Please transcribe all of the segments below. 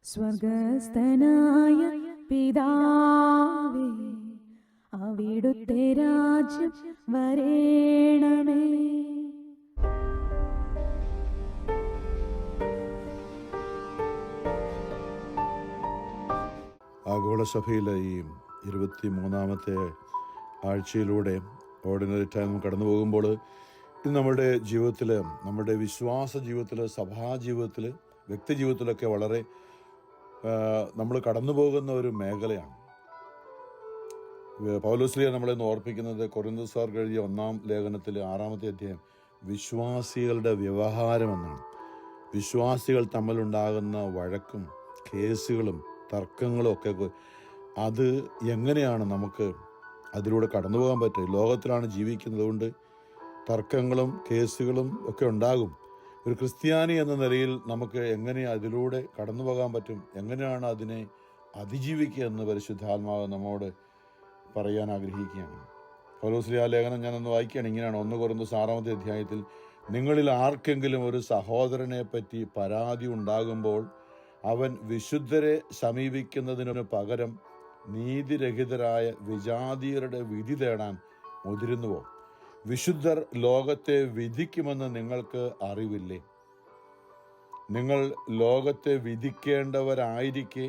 സ്വർഗസ്ഥനായ പിതാവേ, അവിടുത്തെ രാജ്യം വരേണമേ. ആഗോളസഭയിലെ ഈ 23-ാമത്തെ ആഴ്ചയിലൂടെ ഓർഡിനറി ടൈം കടന്നു പോകുമ്പോൾ ഇത് നമ്മുടെ ജീവിതത്തിൽ, നമ്മുടെ വിശ്വാസ ജീവിതത്തിൽ, സഭാജീവിതത്തിൽ, വ്യക്തി ജീവിതത്തിലൊക്കെ വളരെ നമ്മൾ കടന്നു പോകുന്ന ഒരു മേഖലയാണ്. പൗലോസ്ലീഹ നമ്മളെ ഓർപ്പിക്കുന്നത് കൊരിന്ത്യർ എഴുതിയ 1-ാം ലേഖനത്തിൽ 6-ാമത്തെ അധ്യായം വിശ്വാസികളുടെ വ്യവഹാരം എന്നാണ്. വിശ്വാസികൾ തമ്മിലുണ്ടാകുന്ന വഴക്കും കേസുകളും തർക്കങ്ങളും ഒക്കെ അത് എങ്ങനെയാണ് നമുക്ക് അതിലൂടെ കടന്നു പോകാൻ പറ്റുക? ലോകത്തിലാണ് ജീവിക്കുന്നത് കൊണ്ട് തർക്കങ്ങളും കേസുകളും ഒക്കെ ഉണ്ടാകും. ഒരു ക്രിസ്ത്യാനി എന്ന നിലയിൽ നമുക്ക് എങ്ങനെ അതിലൂടെ കടന്നു പോകാൻ പറ്റും, എങ്ങനെയാണ് അതിനെ അതിജീവിക്കുക എന്ന് പരിശുദ്ധാത്മാവ് നമ്മോട് പറയാൻ ആഗ്രഹിക്കുകയാണ്. പൗലോസ്ലീഹ ലേഖനം ഞാനൊന്ന് വായിക്കുകയാണ്. ഇങ്ങനെയാണ്: 1 കൊരിന്ത്യർ 6-ാമത്തെ അധ്യായത്തിൽ, നിങ്ങളിൽ ആർക്കെങ്കിലും ഒരു സഹോദരനെ പറ്റി പരാതി ഉണ്ടാകുമ്പോൾ അവൻ വിശുദ്ധരെ സമീപിക്കുന്നതിനു പകരം നീതിരഹിതരായ വിജാതീയരുടെ വിധി തേടാൻ മുതിരുന്നുവോ? വിശുദ്ധർ ലോകത്തെ വിധിക്കുമെന്ന് നിങ്ങൾക്ക് അറിവില്ലേ? നിങ്ങൾ ലോകത്തെ വിധിക്കേണ്ടവരായിരിക്കെ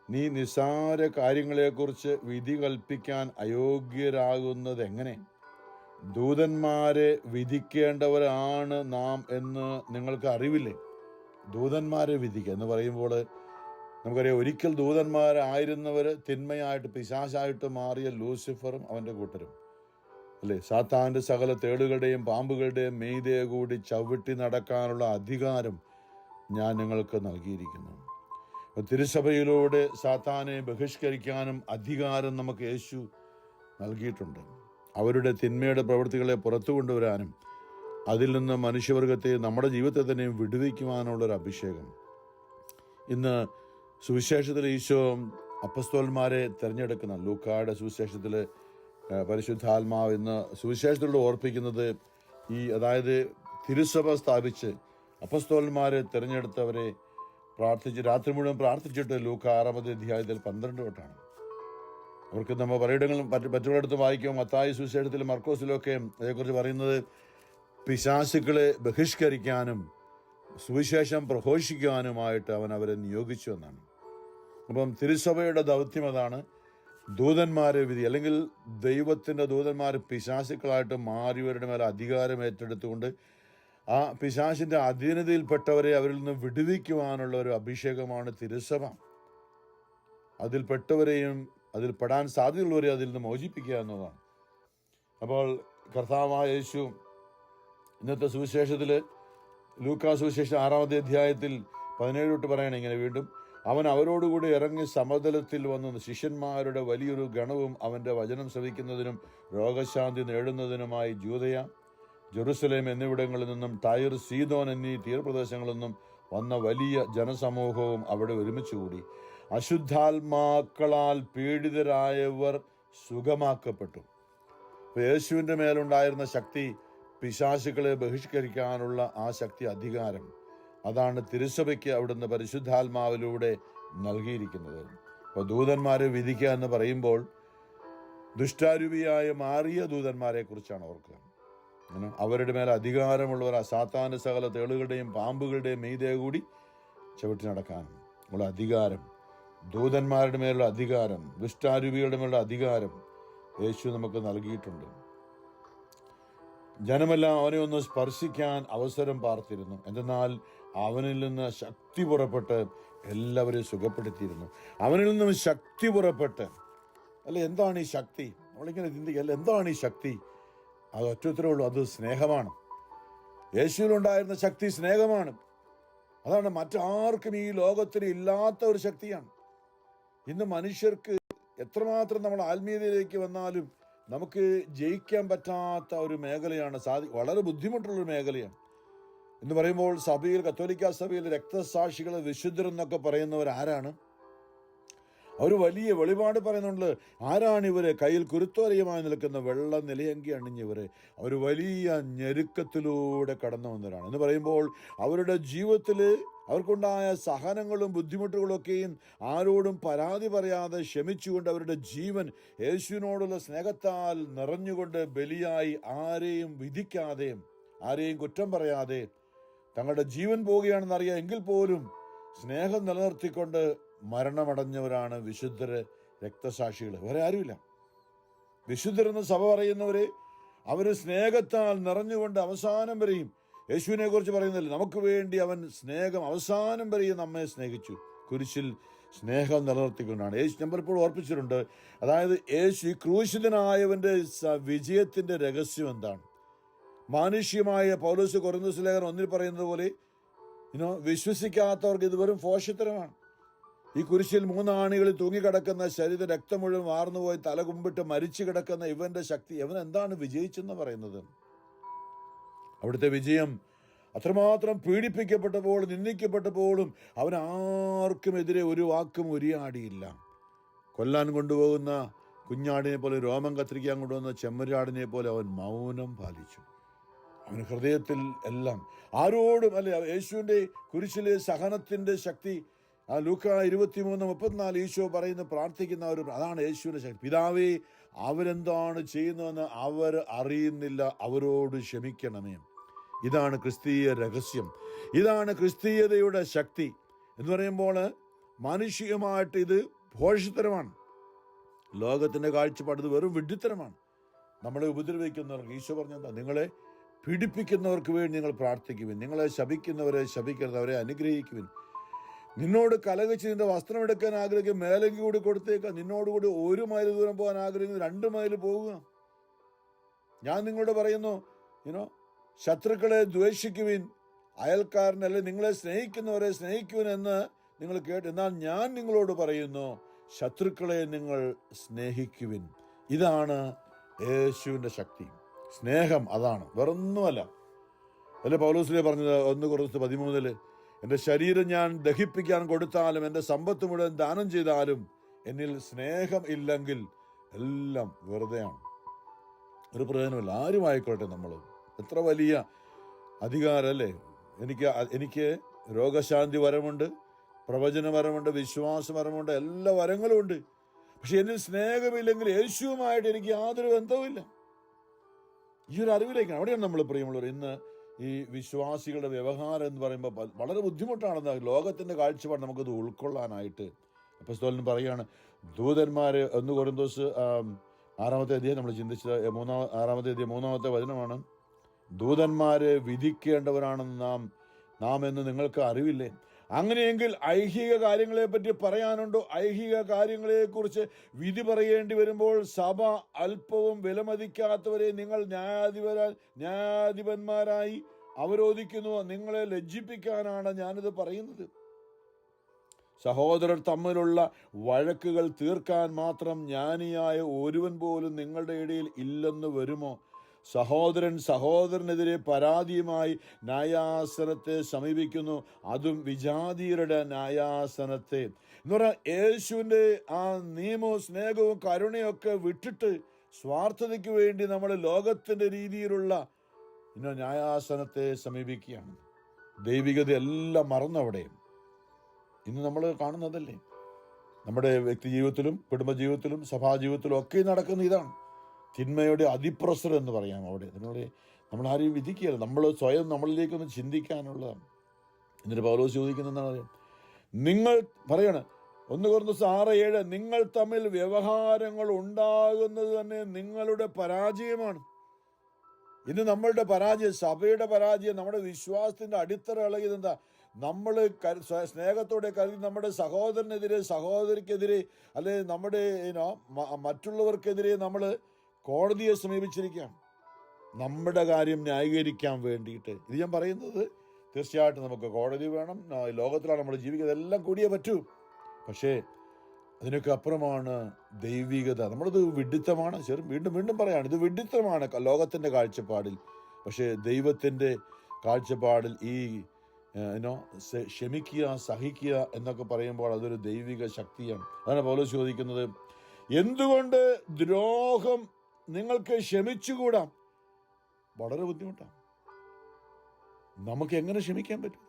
നീ നിസ്സാര കാര്യങ്ങളെക്കുറിച്ച് വിധി കൽപ്പിക്കാൻ അയോഗ്യരാകുന്നത് എങ്ങനെ? ദൂതന്മാരെ വിധിക്കേണ്ടവരാണ് നാം എന്ന് നിങ്ങൾക്ക് അറിവില്ലേ? ദൂതന്മാരെ വിധിക്കുക എന്ന് പറയുമ്പോൾ നമുക്കറിയാം, ഒരിക്കൽ ദൂതന്മാരായിരുന്നവർ തിന്മയായിട്ട് പിശാചായിട്ട് മാറിയ ലൂസിഫറും അവൻ്റെ കൂട്ടരും അല്ലേ, സാത്താൻ്റെ സകല തേളുകളുടെയും പാമ്പുകളുടെയും മീതെ കൂടി ചവിട്ടി നടക്കാനുള്ള അധികാരം ഞാൻ നിങ്ങൾക്ക് നൽകിയിരിക്കുന്നു. തിരുസഭയിലൂടെ സാത്താനെ ബഹിഷ്കരിക്കാനും അധികാരം നമുക്ക് യേശു നൽകിയിട്ടുണ്ട്. അവരുടെ തിന്മയുടെ പ്രവൃത്തികളെ പുറത്തു കൊണ്ടുവരാനും അതിൽ നിന്ന് മനുഷ്യവർഗത്തെ, നമ്മുടെ ജീവിതത്തെ തന്നെ വിടുവിക്കുവാനുള്ളൊരു അഭിഷേകം. ഇന്ന് സുവിശേഷത്തിൽ ഈശോ അപ്പസ്തോലന്മാരെ തിരഞ്ഞെടുക്കുന്ന ലൂക്കായുടെ സുവിശേഷത്തിൽ പരിശുദ്ധാത്മാവ് ഇന്ന് സുവിശേഷത്തിലൂടെ ഓർപ്പിക്കുന്നത് അതായത് തിരുസഭ സ്ഥാപിച്ച് അപ്പസ്തോലന്മാരെ തിരഞ്ഞെടുത്തവരെ പ്രാർത്ഥിച്ച് രാത്രി മുഴുവൻ പ്രാർത്ഥിച്ചിട്ട് ലൂക്ക 6-ാമത്തെ അധ്യായത്തിൽ 12 തൊട്ടാണ്. അവർക്ക് നമ്മൾ പലയിടങ്ങളും മറ്റുള്ളിടത്ത് വായിക്കും. മത്തായി സുവിശേഷത്തിൽ, മർക്കോസിലൊക്കെ അതേക്കുറിച്ച് പറയുന്നത് പിശാചുക്കളെ ബഹിഷ്കരിക്കാനും സുവിശേഷം പ്രഘോഷിക്കാനുമായിട്ട് അവൻ അവരെ നിയോഗിച്ചു എന്നാണ്. അപ്പം തിരുസഭയുടെ ദൗത്യം അതാണ്. ദൂതന്മാരെ വിധി, അല്ലെങ്കിൽ ദൈവത്തിൻ്റെ ദൂതന്മാർ പിശാചുക്കളായിട്ട് മാറിയവരുടെ മേലെ അധികാരം ഏറ്റെടുത്തുകൊണ്ട് ആ പിശാചിൻ്റെ അധീനതയിൽപ്പെട്ടവരെ അവരിൽ നിന്ന് വിടുവിക്കുവാനുള്ള ഒരു അഭിഷേകമാണ് തിരുസഭ. അതിൽപ്പെട്ടവരെയും അതിൽ പെടാൻ സാധ്യതയുള്ളവരെ അതിൽ നിന്ന് മോചിപ്പിക്കുക എന്നതാണ്. അപ്പോൾ കർത്താവായ യേശു ഇന്നത്തെ സുവിശേഷത്തിൽ, ലൂക്കാ സുവിശേഷം 6-ാമത്തെ അധ്യായത്തിൽ 17 തൊട്ട് പറയണം ഇങ്ങനെ: വീണ്ടും അവൻ അവരോടുകൂടി ഇറങ്ങി സമതലത്തിൽ വന്നു ശിഷ്യന്മാരുടെ വലിയൊരു ഗണവും അവൻ്റെ വചനം ശ്രവിക്കുന്നതിനും രോഗശാന്തി നേടുന്നതിനുമായി ജൂദയ, ജെറുസലേം എന്നിവിടങ്ങളിൽ നിന്നും ടയർ, സീദോൻ എന്നീ തീരപ്രദേശങ്ങളിൽ നിന്നും വന്ന വലിയ ജനസമൂഹവും അവിടെ ഒരുമിച്ചുകൂടി. അശുദ്ധാത്മാക്കളാൽ പീഡിതരായവർ സുഖമാക്കപ്പെട്ടു. യേശുവിൻ്റെ മേലുണ്ടായിരുന്ന ശക്തി, പിശാചുക്കളെ ബഹിഷ്കരിക്കാനുള്ള ആ ശക്തി, അധികാരം, അതാണ് തിരുസഭയ്ക്ക് അവിടുന്ന് പരിശുദ്ധാത്മാവിലൂടെ നൽകിയിരിക്കുന്നത്. അപ്പോൾ ദൂതന്മാരെ വിധിക്കുക എന്ന് പറയുമ്പോൾ ദുഷ്ടാരൂപിയായി മാറിയ ദൂതന്മാരെ കുറിച്ചാണ് ഓർക്കുക. അവരുടെ മേലെ അധികാരമുള്ളവർ, സാത്താന്റെ സകല തേളുകളുടെയും പാമ്പുകളുടെയും മീതെ കൂടി ചവിട്ടി നടക്കാൻ ഉള്ള അധികാരം, ദൂതന്മാരുടെ മേലുള്ള അധികാരം, ദുഷ്ടാരൂപികളുടെ മേലുള്ള അധികാരം യേശു നമുക്ക് നൽകിയിട്ടുണ്ട്. ജനമെല്ലാം അവനെ ഒന്ന് സ്പർശിക്കാൻ അവസരം പാർത്തിരുന്നു. എന്തെന്നാൽ അവനിൽ നിന്ന് ശക്തി പുറപ്പെട്ട് എല്ലാവരെയും സുഖപ്പെടുത്തിയിരുന്നു. അവനിൽ നിന്നും ശക്തി പുറപ്പെട്ട്, അല്ല എന്താണ് ഈ ശക്തി? നമ്മളിങ്ങനെ ചിന്തിക്കുക, എന്താണ് ഈ ശക്തി? അത് ഒറ്റത്തരേ ഉള്ളൂ, അത് സ്നേഹമാണ്. യേശുവിലുണ്ടായിരുന്ന ശക്തി സ്നേഹമാണ്. അതാണ് മറ്റാർക്കും ഈ ലോകത്തിൽ ഇല്ലാത്ത ഒരു ശക്തിയാണ്. ഇന്ന് മനുഷ്യർക്ക് എത്രമാത്രം നമ്മൾ ആത്മീയതയിലേക്ക് വന്നാലും നമുക്ക് ജയിക്കാൻ പറ്റാത്ത ഒരു മേഖലയാണ്, വളരെ ബുദ്ധിമുട്ടുള്ളൊരു മേഖലയാണ്. എന്ന് പറയുമ്പോൾ സഭയിൽ, കത്തോലിക്ക സഭയിൽ രക്തസാക്ഷികൾ, വിശുദ്ധരെന്നൊക്കെ പറയുന്നവർ ആരാണ്? അവർ വലിയ വെളിപാട് പറയുന്നുണ്ട്. ആരാണ് ഇവര്? കയ്യിൽ കുരുത്തോലയുമായി നിൽക്കുന്ന വെള്ള നിലയങ്കി അണിഞ്ഞവര്. അവർ വലിയ ഞെരുക്കത്തിലൂടെ കടന്നു വന്നവരാണ്. എന്ന് പറയുമ്പോൾ അവരുടെ ജീവിതത്തിൽ അവർക്കുണ്ടായ സഹനങ്ങളും ബുദ്ധിമുട്ടുകളൊക്കെയും ആരോടും പരാതി പറയാതെ ക്ഷമിച്ചുകൊണ്ട് അവരുടെ ജീവൻ യേശുവിനോടുള്ള സ്നേഹത്താൽ നിറഞ്ഞുകൊണ്ട് ബലിയായി ആരെയും വിധിക്കാതെ, ആരെയും കുറ്റം പറയാതെ തങ്ങളുടെ ജീവൻ പോവുകയാണെന്നറിയാം എങ്കിൽ പോലും സ്നേഹം നിലനിർത്തിക്കൊണ്ട് മരണമടഞ്ഞവരാണ് വിശുദ്ധര്, രക്തസാക്ഷികൾ. വേറെ ആരുമില്ല. വിശുദ്ധരെന്ന് സഭ പറയുന്നവര് അവര് സ്നേഹത്താൽ നിറഞ്ഞുകൊണ്ട് അവസാനം വരെയും, യേശുവിനെ കുറിച്ച് പറയുന്നില്ല, നമുക്ക് വേണ്ടി അവൻ സ്നേഹം അവസാനം വരെയും നമ്മെ സ്നേഹിച്ചു. കുരിശിൽ സ്നേഹം നിലനിർത്തിക്കൊണ്ടാണ് യേശു. ഞാൻ പലപ്പോഴും ഓർപ്പിച്ചിട്ടുണ്ട്, അതായത് യേശു ഈ ക്രൂശിതനായവന്റെ വിജയത്തിന്റെ രഹസ്യം എന്താണ്? മാനുഷ്യമായ പൗലോസ് കൊരിന്ത്യസ് ലേഖനം 1 പറയുന്നത് പോലെ വിശ്വസിക്കാത്തവർക്ക് ഇത് വെറും ഭോഷത്തരമാണ്. ഈ കുരിശിൽ 3 ആണികളിൽ തൂങ്ങിക്കിടക്കുന്ന ശരീര രക്തം മുഴുവൻ വാർന്നുപോയി തല കുമ്പിട്ട് മരിച്ചു കിടക്കുന്ന ഇവന്റെ ശക്തി, ഇവൻ എന്താണ് വിജയിച്ചെന്ന് പറയുന്നത്? അവിടുത്തെ വിജയം അത്രമാത്രം പീഡിപ്പിക്കപ്പെട്ടപ്പോൾ, നിന്ദിക്കപ്പെട്ടപ്പോഴും അവൻ ആർക്കുമെതിരെ ഒരു വാക്കും ഉരിയാടിയില്ല. കൊല്ലാൻ കൊണ്ടുപോകുന്ന കുഞ്ഞാടിനെ പോലെ, രോമം കത്തിരിക്കാൻ കൊണ്ടുവന്ന ചെമ്മരിയാടിനെ പോലെ അവൻ മൗനം പാലിച്ചു. അവന് ഹൃദയത്തിൽ എല്ലാം ആരോടും യേശുവിൻ്റെ കുരിശിലെ സഹനത്തിൻ്റെ ശക്തി, ലൂക്ക 23:34 ഈശോ പറയുന്ന പ്രാർത്ഥിക്കുന്ന അതാണ് യേശുവിൻ്റെ ശക്തി. പിതാവേ, അവരെന്താണ് ചെയ്യുന്നതെന്ന് അവർ അറിയുന്നില്ല, അവരോട് ക്ഷമിക്കണമേ. ഇതാണ് ക്രിസ്തീയ രഹസ്യം, ഇതാണ് ക്രിസ്തീയതയുടെ ശക്തി എന്ന് പറയുമ്പോൾ മാനുഷികമായിട്ട് ഇത് ഭോഷത്തരമാണ്. ലോകത്തിൻ്റെ കാഴ്ചപ്പാട് ഇത് വെറും വിഡ്ഢിത്തരമാണ്. നമ്മളെ ഉപദ്രവിക്കുന്നവർക്ക് ഈശോ പറഞ്ഞെന്താ? നിങ്ങളെ പീഡിപ്പിക്കുന്നവർക്ക് വേണ്ടി നിങ്ങൾ പ്രാർത്ഥിക്കുവിൻ, നിങ്ങളെ ശപിക്കുന്നവരെ ശപിക്കരുത്, അവരെ അനുഗ്രഹിക്കുവിൻ. നിന്നോട് കലഹിച്ച് നിന്റെ വസ്ത്രം എടുക്കാൻ ആഗ്രഹിക്കും, മേലങ്കി കൂടി കൊടുത്തേക്കാം. നിന്നോടുകൂടി 1 മൈൽ ദൂരം പോകാൻ ആഗ്രഹിക്കുന്നു, 2 മൈൽ പോവുക. ഞാൻ നിങ്ങളോട് പറയുന്നു, ശത്രുക്കളെ ദ്വേഷിക്കുവിൻ, അയൽക്കാരനെ അല്ലെങ്കിൽ നിങ്ങളെ സ്നേഹിക്കുന്നവരെ സ്നേഹിക്കുവിൻ എന്ന് നിങ്ങൾ കേട്ട്. എന്നാൽ ഞാൻ നിങ്ങളോട് പറയുന്നു, ശത്രുക്കളെ നിങ്ങൾ സ്നേഹിക്കുവിൻ. ഇതാണ് യേശുവിൻ്റെ ശക്തി, സ്നേഹം. അതാണ്, വേറൊന്നുമല്ല. അല്ലെ പൗലോസിലെ പറഞ്ഞത് 1 കൊരിന്ത്യർ 13 എൻ്റെ ശരീരം ഞാൻ ദഹിപ്പിക്കാൻ കൊടുത്താലും എൻ്റെ സമ്പത്ത് മുഴുവൻ ദാനം ചെയ്താലും എന്നിൽ സ്നേഹം ഇല്ലെങ്കിൽ എല്ലാം വെറുതെയാണ്, ഒരു പ്രയോജനമില്ല. ആരുമായിക്കോട്ടെ, നമ്മൾ എത്ര വലിയ അധികാരമല്ലേ. എനിക്ക് രോഗശാന്തി വരമുണ്ട്, പ്രവചന വരമുണ്ട്, വിശ്വാസ വരമുണ്ട്, എല്ലാ വരങ്ങളും ഉണ്ട്. പക്ഷെ എന്നിൽ സ്നേഹമില്ലെങ്കിൽ യേശുവുമായിട്ട് എനിക്ക് യാതൊരു ബന്ധവുമില്ല. ഈ ഒരു അറിവിലേക്കാണ്. അവിടെയാണ് നമ്മൾ പ്രിയമുള്ളവർ ഇന്ന് ഈ വിശ്വാസികളുടെ വ്യവഹാരം എന്ന് പറയുമ്പോൾ വളരെ ബുദ്ധിമുട്ടാണെന്ന് ലോകത്തിൻ്റെ കാഴ്ചപ്പാട് നമുക്കത് ഉൾക്കൊള്ളാനായിട്ട്. അപ്പോസ്തലൻ പറയുകയാണ്, ദൂതന്മാര് 1 കൊരിന്ത്യർ 6-ാമത്തെ അധ്യായം നമ്മൾ ചിന്തിച്ചത് 6-ാമത്തെ അധ്യായം 3-ാമത്തെ വചനമാണ്. ദൂതന്മാരെ വിധിക്കേണ്ടവരാണെന്ന് നാം എന്ന് നിങ്ങൾക്ക് അറിവില്ലേ? അങ്ങനെയെങ്കിൽ ഐഹിക കാര്യങ്ങളെപ്പറ്റി പറയാനുണ്ടോ? ഐഹിക കാര്യങ്ങളെക്കുറിച്ച് വിധി പറയേണ്ടി വരുമ്പോൾ സഭ അല്പവും വിലമതിക്കാത്തവരെ നിങ്ങൾ ന്യായാധിപന്മാരായി അവരോധിക്കുന്നു. നിങ്ങളെ ലജ്ജിപ്പിക്കാനാണ് ഞാനിത് പറയുന്നത്. സഹോദരർ തമ്മിലുള്ള വഴക്കുകൾ തീർക്കാൻ മാത്രം ജ്ഞാനിയായ ഒരുവൻ പോലും നിങ്ങളുടെ ഇടയിൽ ഇല്ലെന്ന് വരുമോ? സഹോദരൻ സഹോദരനെതിരെ പരാതിയുമായി ന്യായാസനത്തെ സമീപിക്കുന്നു, അതും വിജാതീയരുടെ ന്യായാസനത്തെ. എന്ന് പറഞ്ഞാൽ യേശുവിൻ്റെ ആ നിയമവും സ്നേഹവും കരുണയൊക്കെ വിട്ടിട്ട് സ്വാർത്ഥതയ്ക്ക് വേണ്ടി നമ്മൾ ലോകത്തിൻ്റെ രീതിയിലുള്ള ന്യായാസനത്തെ സമീപിക്കുകയാണ്. ദൈവികത എല്ലാം മറന്നവിടെ ഇന്ന് നമ്മൾ കാണുന്നതല്ലേ. നമ്മുടെ വ്യക്തി ജീവിതത്തിലും കുടുംബജീവിതത്തിലും സഭാജീവിതത്തിലും ഒക്കെ നടക്കുന്ന ഇതാണ്. തിന്മയുടെ അതിപ്രസരം എന്ന് പറയാം. അവിടെ അതിനോട് നമ്മൾ ആരെയും വിധിക്കുകയല്ല, നമ്മൾ സ്വയം നമ്മളിലേക്കൊന്ന് ചിന്തിക്കാനുള്ളതാണ്. എന്നിട്ട് പൗലോസ് ചോദിക്കുന്നതാണ്, നിങ്ങൾ പറയണം 1 കൊരിന്ത്യർ 6:7 നിങ്ങൾ തമ്മിൽ വ്യവഹാരങ്ങൾ ഉണ്ടാകുന്നത് തന്നെ നിങ്ങളുടെ പരാജയമാണ്. ഇന്ന് നമ്മളുടെ പരാജയം, സഭയുടെ പരാജയം, നമ്മുടെ വിശ്വാസത്തിന്റെ അടിത്തറ ഇളകിയത് എന്താ? നമ്മൾ സ്നേഹത്തോടെ കരുതി നമ്മുടെ സഹോദരനെതിരെ, സഹോദരിക്കെതിരെ, അല്ലെ നമ്മുടെ മറ്റുള്ളവർക്കെതിരെ നമ്മൾ കോടതിയെ സമീപിച്ചിരിക്കുകയാണ്, നമ്മുടെ കാര്യം ന്യായീകരിക്കാൻ വേണ്ടിയിട്ട്. ഇത് ഞാൻ പറയുന്നത് തീർച്ചയായിട്ടും നമുക്ക് കോടതി വേണം, ലോകത്തിലാണ് നമ്മൾ ജീവിക്കുന്നത്, എല്ലാം കൂടിയേ പറ്റൂ. പക്ഷേ അതിനൊക്കെ അപ്പുറമാണ് ദൈവികത. നമ്മളത് വിഡ്ഢിത്തമാണ്. വീണ്ടും വീണ്ടും പറയാണ്, ഇത് വിഡ്ഢിത്തമാണ് ലോകത്തിൻ്റെ കാഴ്ചപ്പാടിൽ. പക്ഷേ ദൈവത്തിൻ്റെ കാഴ്ചപ്പാടിൽ ഈ ക്ഷമിക്കുക, സഹിക്കുക എന്നൊക്കെ പറയുമ്പോൾ അതൊരു ദൈവിക ശക്തിയാണ്. അതാണ് പൗലോസ് ചോദിക്കുന്നത്, എന്തുകൊണ്ട് ദ്രോഹം നിങ്ങൾക്ക് ക്ഷമിച്ചുകൂടാ? വളരെ ബുദ്ധിമുട്ടാണ്. നമുക്ക് എങ്ങനെ ക്ഷമിക്കാൻ പറ്റും?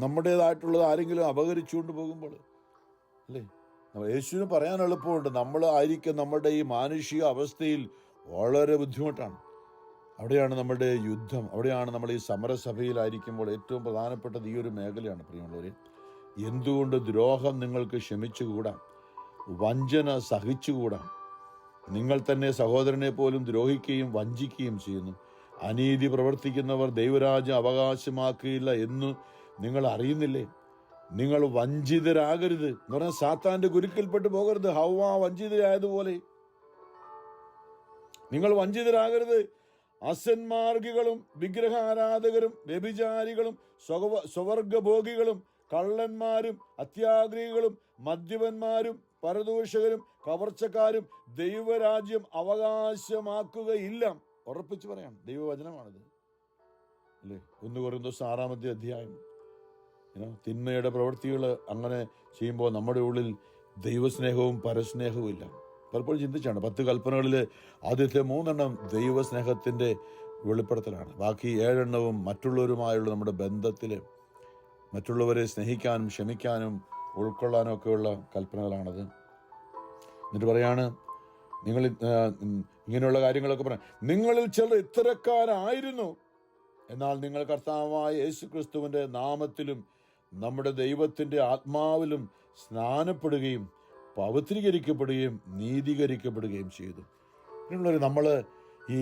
നമ്മുടേതായിട്ടുള്ളത് ആരെങ്കിലും അപഹരിച്ചുകൊണ്ട് പോകുമ്പോൾ, അല്ലേ? യേശുവിന് പറയാൻ എളുപ്പമുണ്ട്. നമ്മൾ ആയിരിക്കും നമ്മുടെ ഈ മാനുഷിക അവസ്ഥയിൽ വളരെ ബുദ്ധിമുട്ടാണ്. അവിടെയാണ് നമ്മുടെ യുദ്ധം, അവിടെയാണ് നമ്മൾ ഈ സമരസഭയിലായിരിക്കുമ്പോൾ ഏറ്റവും പ്രധാനപ്പെട്ടത് ഈ ഒരു മേഖലയാണ്. പ്രിയമുള്ളവരെ, എന്തുകൊണ്ട് ദ്രോഹം നിങ്ങൾക്ക് ക്ഷമിച്ചുകൂടാ? വഞ്ചന സഹിച്ചുകൂടാ? നിങ്ങൾ തന്നെ സഹോദരനെ പോലും ദ്രോഹിക്കുകയും വഞ്ചിക്കുകയും ചെയ്യുന്നു. അനീതി പ്രവർത്തിക്കുന്നവർ ദൈവരാജ്യം അവകാശമാക്കുകയില്ല എന്ന് നിങ്ങൾ അറിയുന്നില്ലേ? നിങ്ങൾ വഞ്ചിതരാകരുത് എന്ന് പറഞ്ഞാൽ സാത്താന്റെ കുരുക്കിൽപ്പെട്ട് പോകരുത്. ഹവ്വ വഞ്ചിതരായതുപോലെ നിങ്ങൾ വഞ്ചിതരാകരുത്. അസന്മാർഗികളും വിഗ്രഹാരാധകരും വ്യഭിചാരികളും സ്വവർഗഭോഗികളും കള്ളന്മാരും അത്യാഗ്രഹികളും മദ്യപന്മാരും പരദൂഷകരും കവർച്ചക്കാരും ദൈവരാജ്യം അവകാശമാക്കുകയില്ല. ഉറപ്പിച്ചു പറയാം, ദൈവവചനമാണിത്, അല്ലേ? 1 കൊരിന്തോസ് 6-ാമത്തെ അധ്യായം. തിന്മയുടെ പ്രവൃത്തികൾ അങ്ങനെ ചെയ്യുമ്പോൾ നമ്മുടെ ഉള്ളിൽ ദൈവസ്നേഹവും പരസ്നേഹവും ഇല്ല. പലപ്പോഴും ചിന്തിച്ചാണ് 10 കൽപ്പനകളിൽ ആദ്യത്തെ 3 ദൈവസ്നേഹത്തിൻ്റെ വെളിപ്പെടുത്തലാണ്. ബാക്കി 7 മറ്റുള്ളവരുമായുള്ള നമ്മുടെ ബന്ധത്തിൽ മറ്റുള്ളവരെ സ്നേഹിക്കാനും ക്ഷമിക്കാനും ഉൾക്കൊള്ളാനും ഒക്കെയുള്ള കൽപ്പനകളാണത്. എന്നിട്ട് പറയാണ്, നിങ്ങൾ ഇങ്ങനെയുള്ള കാര്യങ്ങളൊക്കെ പറയാം. നിങ്ങളിൽ ചിലർ ഇത്തരക്കാരായിരുന്നു, എന്നാൽ നിങ്ങൾ കർത്താവായ യേശുക്രിസ്തുവിൻ്റെ നാമത്തിലും നമ്മുടെ ദൈവത്തിൻ്റെ ആത്മാവിലും സ്നാനപ്പെടുകയും പവിത്രീകരിക്കപ്പെടുകയും നീതീകരിക്കപ്പെടുകയും ചെയ്തു. ഇങ്ങനെയുള്ളവർ നമ്മൾ ഈ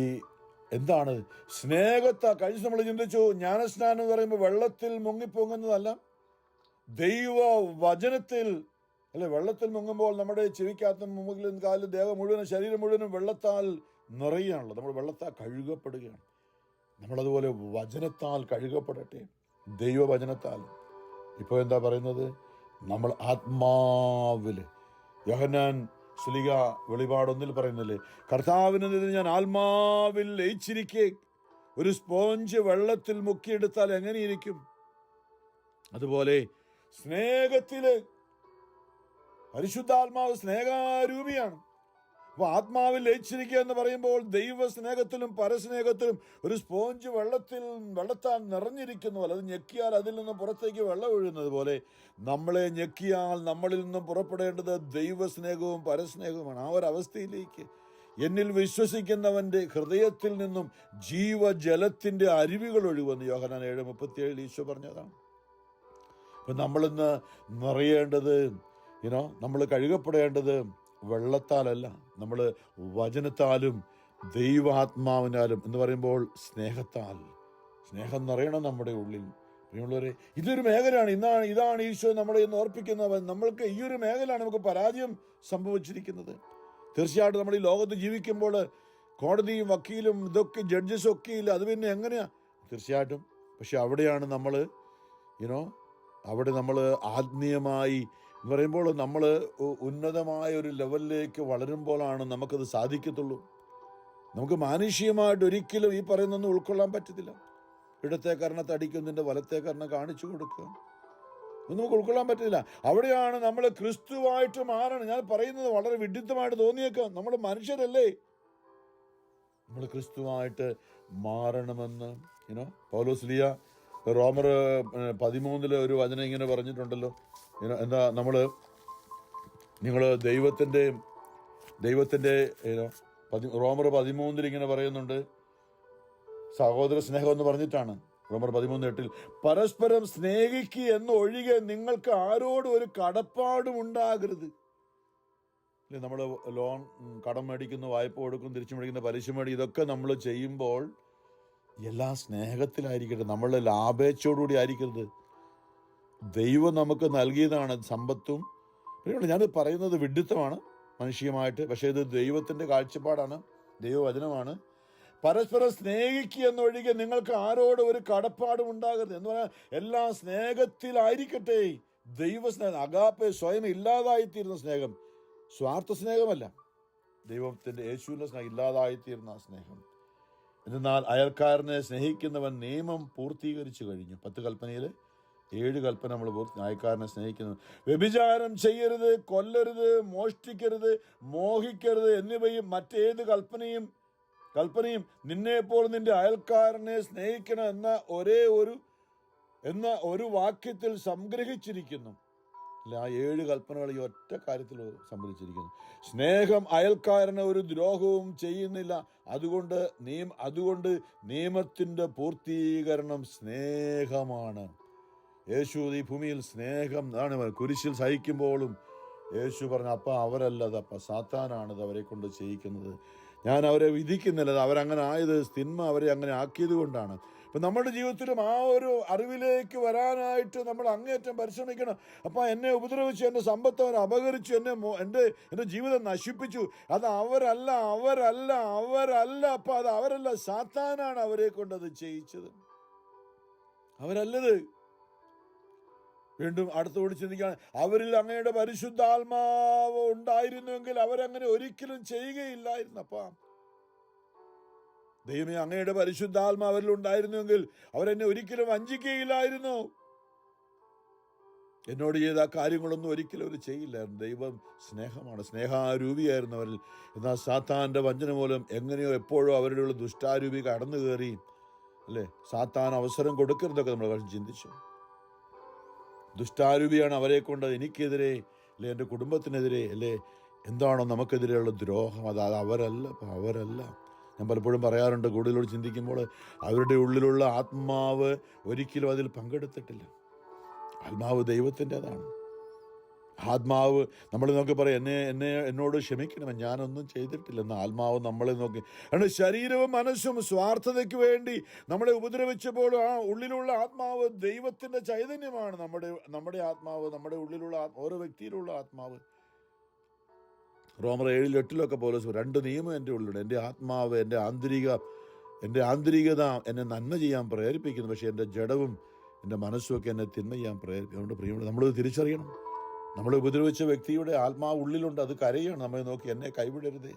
എന്താണ് കഴിഞ്ഞ നമ്മൾ ചിന്തിച്ചു, ജ്ഞാനസ്നാനം എന്ന് പറയുമ്പോൾ വെള്ളത്തിൽ മുങ്ങിപ്പൊങ്ങുന്നതല്ല, ദൈവ വചനത്തിൽ, അല്ലെ? വെള്ളത്തിൽ മുങ്ങുമ്പോൾ നമ്മുടെ ചെവിക്കകത്തും മുമ്പിലും കാലിലും ദേഹം മുഴുവനും ശരീരം മുഴുവനും വെള്ളത്താൽ നിറയുകയാണല്ലോ. നമ്മൾ വെള്ളത്താൽ കഴുകപ്പെടുകയാണ്. നമ്മളതുപോലെ വചനത്താൽ കഴുകപ്പെടട്ടെ, ദൈവവചനത്താൽ. ഇപ്പോൾ എന്താ പറയുന്നത്? നമ്മൾ ആത്മാവിൽ, യോഹന്നാൻ ശ്ലീഹ വെളിപാട് 1 പറയുന്നില്ലേ, കർത്താവിനെതിരെ ഞാൻ ആത്മാവിൽ ലയിച്ചിരിക്കെ ഒരു സ്പോഞ്ച് വെള്ളത്തിൽ മുക്കിയെടുത്താൽ എങ്ങനെയിരിക്കും? അതുപോലെ സ്നേഹത്തില് പരിശുദ്ധാത്മാവ് സ്നേഹാരൂപിയാണ്. അപ്പോൾ ആത്മാവിൽ ലയിച്ചിരിക്കുക എന്ന് പറയുമ്പോൾ ദൈവസ്നേഹത്തിലും പരസ്നേഹത്തിലും ഒരു സ്പോഞ്ച് വെള്ളത്താൽ നിറഞ്ഞിരിക്കുന്നു പോലെ, അത് ഞെക്കിയാൽ അതിൽ നിന്നും പുറത്തേക്ക് വെള്ളം ഒഴുകുന്നത് പോലെ നമ്മളെ ഞെക്കിയാൽ നമ്മളിൽ നിന്നും പുറപ്പെടേണ്ടത് ദൈവസ്നേഹവും പരസ്നേഹവുമാണ്. ആ ഒരവസ്ഥയിലേക്ക് എന്നിൽ വിശ്വസിക്കുന്നവൻ്റെ ഹൃദയത്തിൽ നിന്നും ജീവജലത്തിൻ്റെ അരുവികൾ ഒഴുകുമെന്ന് യോഹന്നാൻ 7:37 ഈശോ പറഞ്ഞതാണ്. അപ്പം നമ്മളിന്ന് നിറയേണ്ടത്, നമ്മൾ കഴുകപ്പെടേണ്ടത് വെള്ളത്താലല്ല, നമ്മൾ വചനത്താലും ദൈവാത്മാവിനാലും എന്ന് പറയുമ്പോൾ സ്നേഹം നിറയണം നമ്മുടെ ഉള്ളിൽ. പ്രിയമുള്ളവരെ, ഇതൊരു മേഖലയാണ്. ഇതാണ് ഈശോ നമ്മളെ ഇന്ന് ഓർപ്പിക്കുന്നവൻ. നമ്മൾക്ക് ഈ ഒരു മേഖലയാണ് നമുക്ക് പരാജയം സംഭവിച്ചിരിക്കുന്നത്. തീർച്ചയായിട്ടും നമ്മൾ ഈ ലോകത്ത് ജീവിക്കുമ്പോൾ കോടതിയും വക്കീലും ഇതൊക്കെ ജഡ്ജസും ഒക്കെ ഇല്ല, അത് പിന്നെ എങ്ങനെയാ? തീർച്ചയായിട്ടും. പക്ഷെ അവിടെയാണ് നമ്മൾ അവിടെ നമ്മൾ ആത്മീയമായി എന്ന് പറയുമ്പോൾ നമ്മൾ ഉന്നതമായ ഒരു ലെവലിലേക്ക് വളരുമ്പോഴാണ് നമുക്കത് സാധിക്കത്തുള്ളൂ. നമുക്ക് മാനുഷികമായിട്ട് ഒരിക്കലും ഈ പറയുന്നൊന്നും ഉൾക്കൊള്ളാൻ പറ്റത്തില്ല. ഇടത്തെ കർണത്തെ അടിക്കുന്നതിൻ്റെ വലത്തെ കർണ കാണിച്ചു കൊടുക്കുക, ഒന്നും നമുക്ക് ഉൾക്കൊള്ളാൻ പറ്റില്ല. അവിടെയാണ് നമ്മൾ ക്രിസ്തുവായിട്ട് മാറണം. ഞാൻ പറയുന്നത് വളരെ വിഡിത്തമായിട്ട് തോന്നിയേക്കാം, നമ്മൾ മനുഷ്യരല്ലേ, നമ്മൾ ക്രിസ്തുവായിട്ട് മാറണമെന്ന് പൗലോസ് ലീഹ റോമർ 13 ഒരു വചനം ഇങ്ങനെ പറഞ്ഞിട്ടുണ്ടല്ലോ. എന്താ നിങ്ങൾ ദൈവത്തിൻ്റെ റോമർ 13 ഇങ്ങനെ പറയുന്നുണ്ട്, സഹോദര സ്നേഹം എന്ന് പറഞ്ഞിട്ടാണ്. റോമർ 13:8 പരസ്പരം സ്നേഹിക്കുക എന്നൊഴികെ നിങ്ങൾക്ക് ആരോടും ഒരു കടപ്പാടും ഉണ്ടാകരുത്. നമ്മൾ ലോൺ കടം മേടിക്കുന്നു, വായ്പ കൊടുക്കുന്നു, തിരിച്ചു മേടിക്കുന്ന പലിശ മേടിക്കും, ഇതൊക്കെ നമ്മൾ ചെയ്യുമ്പോൾ എല്ലാ സ്നേഹത്തിലായിരിക്കട്ടെ, നമ്മളുടെ ലാഭേച്ഛയോടുകൂടി ആയിരിക്കരുത്. ദൈവം നമുക്ക് നൽകിയതാണ് സമ്പത്തും. ഞാനിത് പറയുന്നത് വിഡിത്തമാണ് മനുഷ്യമായിട്ട്, പക്ഷേ ഇത് ദൈവത്തിൻ്റെ കാഴ്ചപ്പാടാണ്, ദൈവവചനമാണ്. പരസ്പരം സ്നേഹിക്കുക എന്നൊഴികെ നിങ്ങൾക്ക് ആരോടും ഒരു കടപ്പാടും ഉണ്ടാകരുത് എന്ന് പറഞ്ഞാൽ എല്ലാ സ്നേഹത്തിലായിരിക്കട്ടെ. ദൈവസ്നേഹം, അഗാപ്പെ, സ്വയം ഇല്ലാതായിത്തീരുന്ന സ്നേഹം, സ്വാർത്ഥ സ്നേഹമല്ല, ദൈവത്തിൻ്റെ യേശുവിൻ്റെ സ്നേഹം, ഇല്ലാതായിത്തീരുന്ന സ്നേഹം. എന്നാൽ അയൽക്കാരനെ സ്നേഹിക്കുന്നവൻ നിയമം പൂർത്തീകരിച്ചു കഴിഞ്ഞു. 10 കൽപ്പനയിൽ 7 കൽപ്പന നമ്മൾ അയൽക്കാരനെ സ്നേഹിക്കുന്നു. വ്യഭിചാരം ചെയ്യരുത്, കൊല്ലരുത്, മോഷ്ടിക്കരുത്, മോഹിക്കരുത് എന്നിവയും മറ്റേത് കൽപ്പനയും നിന്നെപ്പോൾ നിന്റെ അയൽക്കാരനെ സ്നേഹിക്കണം എന്ന ഒരേ ഒരു എന്ന ഒരു വാക്യത്തിൽ സംഗ്രഹിച്ചിരിക്കുന്നു. അല്ല, ആ 7 കൽപ്പനകൾ ഈ ഒറ്റ കാര്യത്തിൽ സംബന്ധിച്ചിരിക്കുന്നു. സ്നേഹം അയൽക്കാരന് ഒരു ദ്രോഹവും ചെയ്യുന്നില്ല. അതുകൊണ്ട് നിയമത്തിന്റെ പൂർത്തീകരണം സ്നേഹമാണ്. യേശു ഈ ഭൂമിയിൽ സ്നേഹം ആണ്. കുരിശിൽ സഹിക്കുമ്പോഴും യേശു പറഞ്ഞു, അപ്പ അവരല്ലത്, അപ്പ സാത്താനാണിത് അവരെ കൊണ്ട് ചെയ്യിക്കുന്നത്. ഞാൻ അവരെ വിധിക്കുന്നില്ല, അവരങ്ങനെ ആയത് തിന്മ അവരെ അങ്ങനെ ആക്കിയത് കൊണ്ടാണ്. അപ്പം നമ്മുടെ ജീവിതത്തിലും ആ ഒരു അറിവിലേക്ക് വരാനായിട്ട് നമ്മൾ അങ്ങേയറ്റം പരിശ്രമിക്കണം. അപ്പം എന്നെ ഉപദ്രവിച്ചു, എൻ്റെ സമ്പത്ത് അവർ അപഹരിച്ചു, എൻ്റെ ജീവിതം നശിപ്പിച്ചു, അത് അവരല്ല. അപ്പം അത് അവരല്ല, സാത്താനാണ് അവരെ കൊണ്ടത് ചെയ്യിച്ചത്, അവരല്ലത്. വീണ്ടും അടുത്തോട് ചിന്തിക്കുകയാണ്, അവരിൽ അങ്ങയുടെ പരിശുദ്ധാത്മാവ് ഉണ്ടായിരുന്നുവെങ്കിൽ അവരങ്ങനെ ഒരിക്കലും ചെയ്യുകയില്ലായിരുന്നു. അപ്പം ദൈവമേ, അങ്ങയുടെ പരിശുദ്ധാത്മാവ് അവരിൽ ഉണ്ടായിരുന്നുവെങ്കിൽ അവരെന്നെ ഒരിക്കലും വഞ്ചിക്കുകയില്ലായിരുന്നു. എന്നോട് ചെയ്ത കാര്യങ്ങളൊന്നും ഒരിക്കലും അവർ ചെയ്യില്ലായിരുന്നു. ദൈവം സ്നേഹമാണ്, സ്നേഹാരൂപിയായിരുന്നു അവരിൽ. എന്നാൽ സാത്താൻ്റെ വഞ്ചന മൂലം എങ്ങനെയോ എപ്പോഴോ അവരുടെ ദുഷ്ടാരൂപി കടന്നു കയറി, അല്ലേ? സാത്താൻ അവസരം കൊടുക്കരുതൊക്കെ നമ്മൾ ചിന്തിച്ചു. ദുഷ്ടാരൂപിയാണ് അവരെ കൊണ്ട് എനിക്കെതിരെ, അല്ലെ എൻ്റെ കുടുംബത്തിനെതിരെ, അല്ലേ എന്താണോ നമുക്കെതിരെയുള്ള ദ്രോഹം, അത് അവരല്ല. ഞാൻ പലപ്പോഴും പറയാറുണ്ട്, കൂടുതലോട് ചിന്തിക്കുമ്പോൾ, അവരുടെ ഉള്ളിലുള്ള ആത്മാവ് ഒരിക്കലും അതിൽ പങ്കെടുത്തിട്ടില്ല. ആത്മാവ് ദൈവത്തിൻ്റെതാണ്. ആത്മാവ് നമ്മൾ നോക്കി പറയും, എന്നോട് ക്ഷമിക്കണം, ഞാനൊന്നും ചെയ്തിട്ടില്ലെന്ന്. ആത്മാവ് നമ്മളെ നോക്കി, കാരണം ശരീരവും മനസ്സും സ്വാർത്ഥതയ്ക്ക് വേണ്ടി നമ്മളെ ഉപദ്രവിച്ചപ്പോൾ ആ ഉള്ളിലുള്ള ആത്മാവ് ദൈവത്തിൻ്റെ ചൈതന്യമാണ്. നമ്മുടെ ആത്മാവ്, നമ്മുടെ ഉള്ളിലുള്ള ഓരോ വ്യക്തിയിലുള്ള ആത്മാവ്. റോമർ 7:8 പൗലോസ് 2 നിയമം എൻ്റെ ഉള്ളിലുണ്ട്. എൻ്റെ ആത്മാവ്, എൻ്റെ ആന്തരികത എന്നെ നന്മ ചെയ്യാൻ പ്രേരിപ്പിക്കുന്നു, പക്ഷേ എൻ്റെ ജഡവും എൻ്റെ മനസ്സുമൊക്കെ എന്നെ തിന്മ ചെയ്യാൻ പ്രേരിപ്പിക്കും. അതുകൊണ്ട് പ്രിയമുള്ള, നമ്മളത് തിരിച്ചറിയണം. നമ്മളെ ഉപദ്രവിച്ച വ്യക്തിയുടെ ആത്മാവ് ഉള്ളിലുണ്ട്, അത് കരയാണ് നമ്മളെ നോക്കി, എന്നെ കൈവിടരുതേ.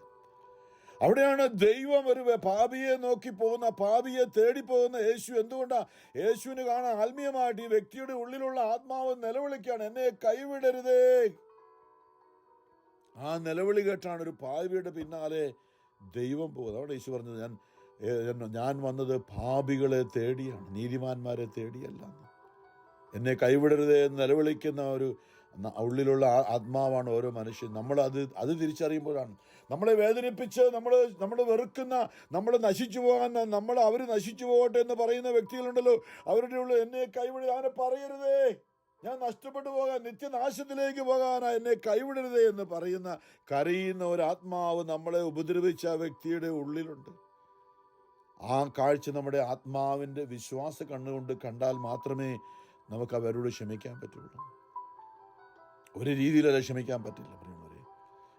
അവിടെയാണ് ദൈവം ഒരു പാപിയെ നോക്കി പോകുന്ന, പാപിയെ തേടി പോകുന്ന യേശു. എന്തുകൊണ്ടാണ്? യേശുവിന് കാണാൻ ആത്മീയമായിട്ട് ഈ വ്യക്തിയുടെ ഉള്ളിലുള്ള ആത്മാവ് നിലവിളിക്കുകയാണ്, എന്നെ കൈവിടരുതേ. ആ നിലവിളി കേട്ടാണ് ഒരു പാപിയുടെ പിന്നാലെ ദൈവം പോകുന്നത്. അവിടെ യേശു പറഞ്ഞത്, ഞാൻ വന്നത് പാപികളെ തേടിയാണ്, നീതിമാന്മാരെ തേടിയല്ല. എന്നെ കൈവിടരുതേ എന്ന് നിലവിളിക്കുന്ന ഒരു ഉള്ളിലുള്ള ആത്മാവാണ് ഓരോ മനുഷ്യൻ. അത് തിരിച്ചറിയുമ്പോഴാണ് നമ്മളെ വേദനിപ്പിച്ച് നമ്മൾ വെറുക്കുന്ന, നമ്മൾ നശിച്ചു പോകാൻ, അവർ നശിച്ചു പോകട്ടെ എന്ന് പറയുന്ന വ്യക്തികളുണ്ടല്ലോ, അവരുടെ ഉള്ളിൽ എന്നെ കൈവിടരുത്, അവനെ പറയരുതേ, ഞാൻ നഷ്ടപ്പെട്ടു പോകാൻ, നിത്യനാശത്തിലേക്ക് പോകാനാ, എന്നെ കൈവിടരുതേ എന്ന് കരയുന്ന ഒരു ആത്മാവ് നമ്മളെ ഉപദ്രവിച്ച ആ വ്യക്തിയുടെ ഉള്ളിലുണ്ട്. ആ കാഴ്ച നമ്മുടെ ആത്മാവിൻ്റെ വിശ്വാസ കണ്ണുകൊണ്ട് കണ്ടാൽ മാത്രമേ നമുക്ക് അവരോട് ക്ഷമിക്കാൻ പറ്റുള്ളൂ. ഒരു രീതിയിലല്ല ക്ഷമിക്കാൻ പറ്റില്ല പ്രിയമുള്ളവരെ.